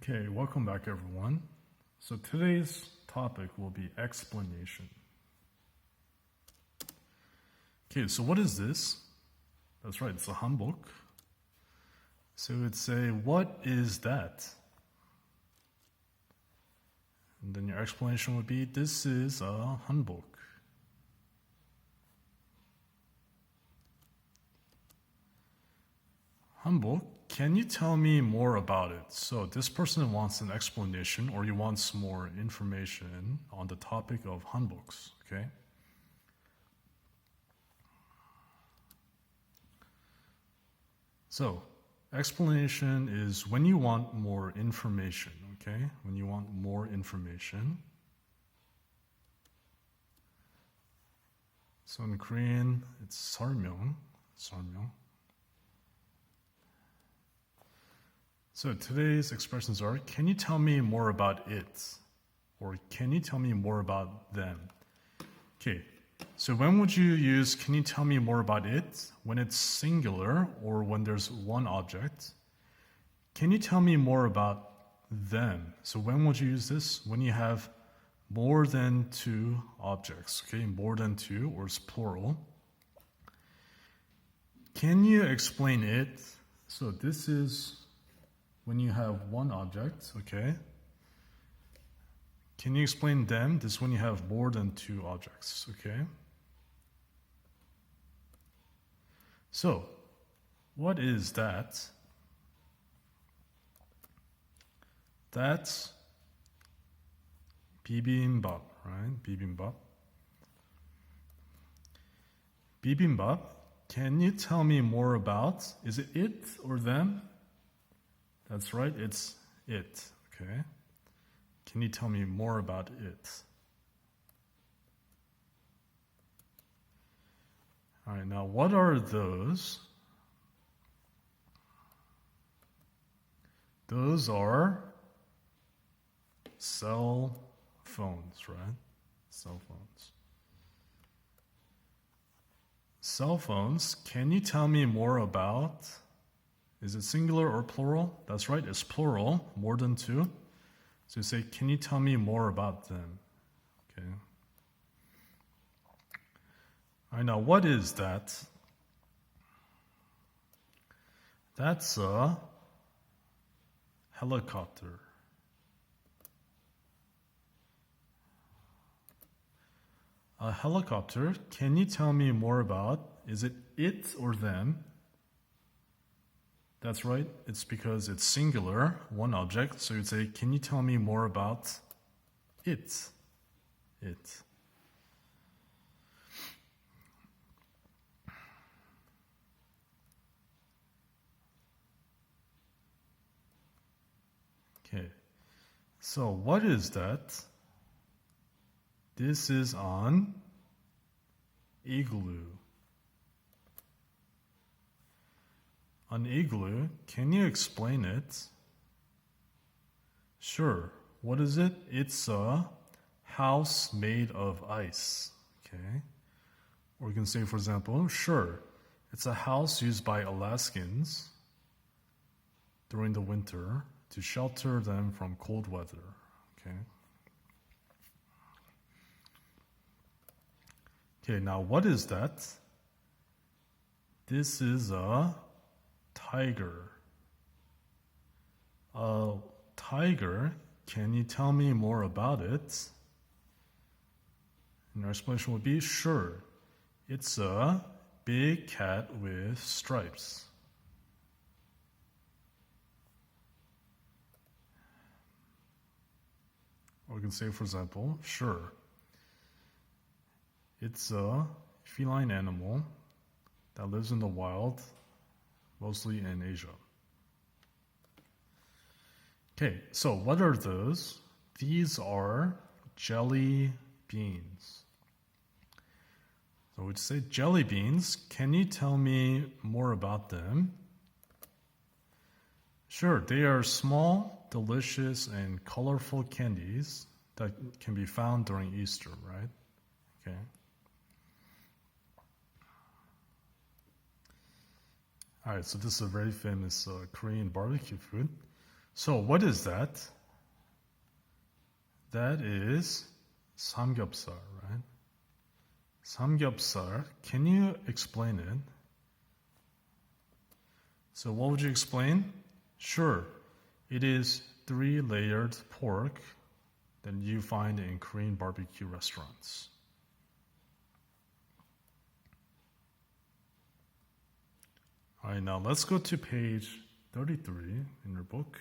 Okay, welcome back everyone. So today's topic will be explanation. Okay, so what is this? That's right, it's a hanbok. So it's say, what is that? And then your explanation would be, this is a hanbok. Hanbok, can you tell me more about it? So this person wants an explanation or he wants more information on the topic of hanboks, okay? So, explanation is when you want more information, okay? When you want more information. So in Korean, it's 설명. So today's expressions are, can you tell me more about it? Or can you tell me more about them? Okay, so when would you use, can you tell me more about it? When it's singular or when there's one object. Can you tell me more about them? So when would you use this? When you have more than two objects, okay? More than two, or it's plural. Can you explain it? So this is when you have one object, okay? Can you explain them? This is when you have more than two objects, okay? So, what is that? That's bibimbap, right? Bibimbap. Bibimbap, can you tell me more about? Is it or them? That's right, it's it, okay? Can you tell me more about it? All right, now what are those? Those are cell phones, right? Cell phones. Cell phones, can you tell me more about? Is it singular or plural? That's right, it's plural, more than two. So you say, can you tell me more about them? Okay. All right, now what is that? That's a helicopter. A helicopter, can you tell me more about? Is it or them? That's right, it's because it's singular, one object, so you'd say, can you tell me more about it? It. Okay, so what is that? This is an igloo. An igloo, can you explain it? Sure. What is it? It's a house made of ice. Okay. Or you can say, for example, sure, it's a house used by Alaskans during the winter to shelter them from cold weather. Okay. Okay, now what is that? This is a tiger. A tiger, can you tell me more about it? And our explanation would be, sure, it's a big cat with stripes. Or we can say, for example, sure, it's a feline animal that lives in the wild, mostly in Asia. Okay, so what are those? These are jelly beans. So we'd say jelly beans. Can you tell me more about them? Sure, they are small, delicious, and colorful candies that can be found during Easter, right? Okay. All right, so this is a very famous Korean barbecue food. So what is that? That is samgyeopsal, right? Samgyeopsal. Can you explain it? So what would you explain? Sure. It is 3-layered pork that you find in Korean barbecue restaurants. All right, now let's go to page 33 in your book.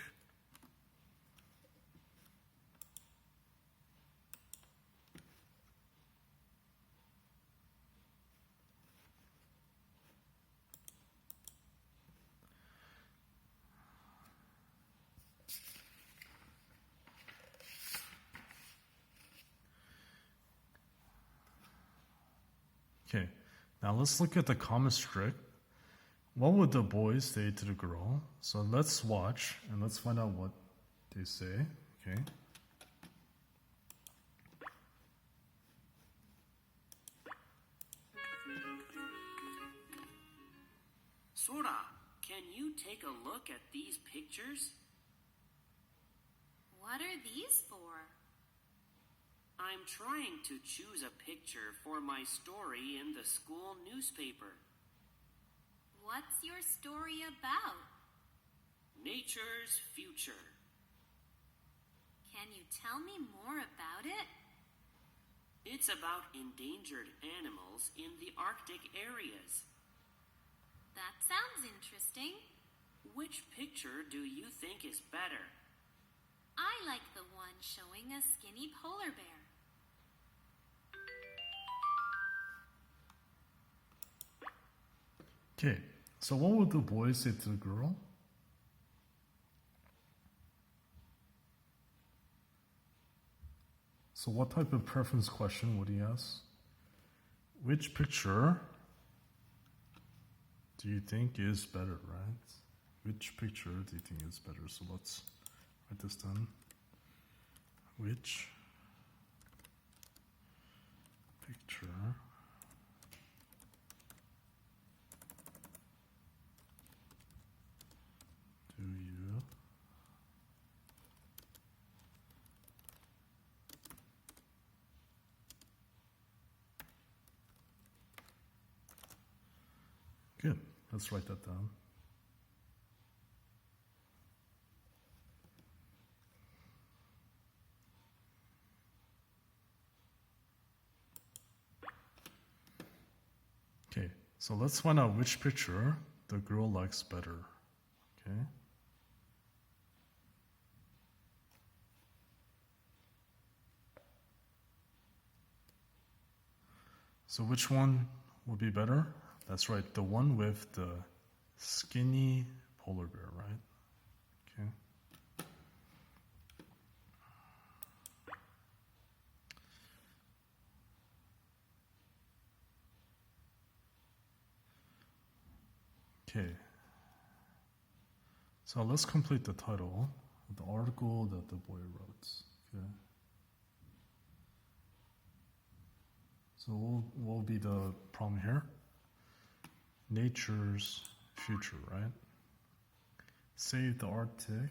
Okay, now let's look at the comment strip. What would the boys say to the girl? So let's watch and let's find out what they say. Okay. Sora, can you take a look at these pictures? What are these for? I'm trying to choose a picture for my story in the school newspaper. What's your story about? Nature's future. Can you tell me more about it? It's about endangered animals in the Arctic areas. That sounds interesting. Which picture do you think is better? I like the one showing a skinny polar bear. Okay, so what would the boy say to the girl? So what type of preference question would he ask? Which picture do you think is better, right? Which picture do you think is better? So let's write this down. Which picture do you Good. Let's write that down. Okay, so let's find out which picture the girl likes better. Okay. So which one would be better? That's right, the one with the skinny polar bear, right? Okay. Okay. So let's complete the title of the article that the boy wrote. Okay. So what will be the problem here? Nature's future, right? Save the Arctic,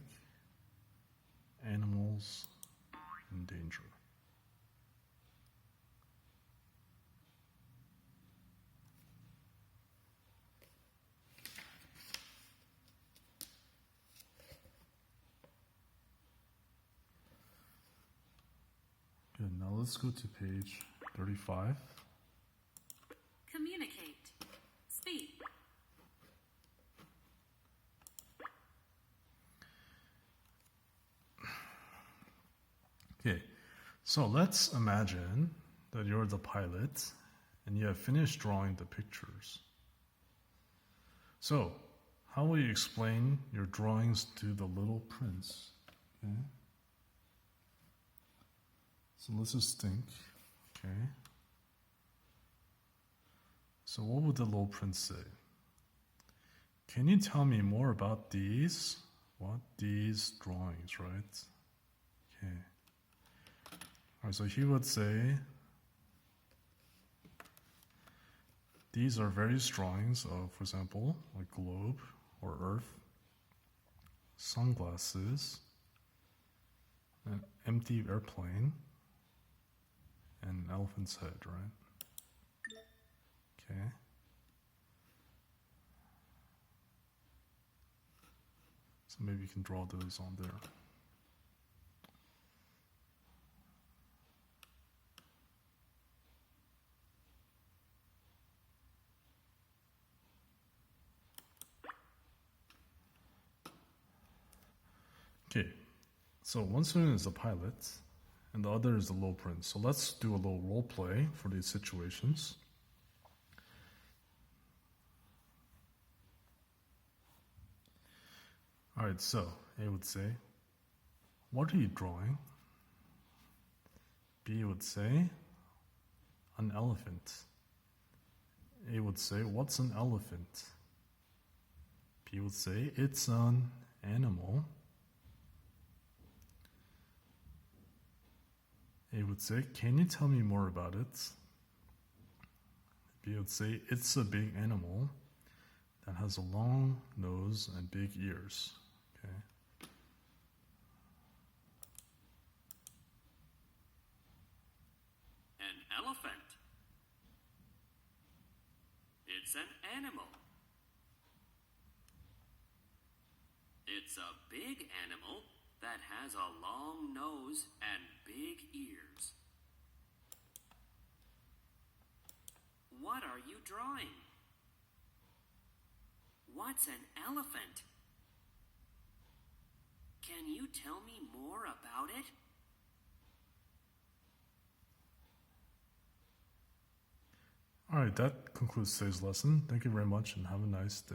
animals in danger. Good, now let's go to page 35. Communicate. Speak. Okay, so let's imagine that you're the pilot and you have finished drawing the pictures. So, how will you explain your drawings to the little prince? Okay. So let's just think. Okay. So what would the little prince say? Can you tell me more about these? What? These drawings, right? Okay. All right, so he would say, these are various drawings of, for example, like globe or earth. sunglasses, an empty airplane, and an elephant's head, right? Okay. So maybe you can draw those on there. Okay, so one student is a pilot and the other is the low prince. So let's do a little role play for these situations. Alright, so A would say, what are you drawing? B would say, an elephant. A would say, what's an elephant? B would say, it's an animal. A would say, can you tell me more about it? B would say, it's a big animal that has a long nose and big ears. Okay. An elephant. It's an animal. It's a big animal that has a long nose and big ears. What are you drawing? What's an elephant? Can you tell me more about it? Alright, that concludes today's lesson. Thank you very much and have a nice day.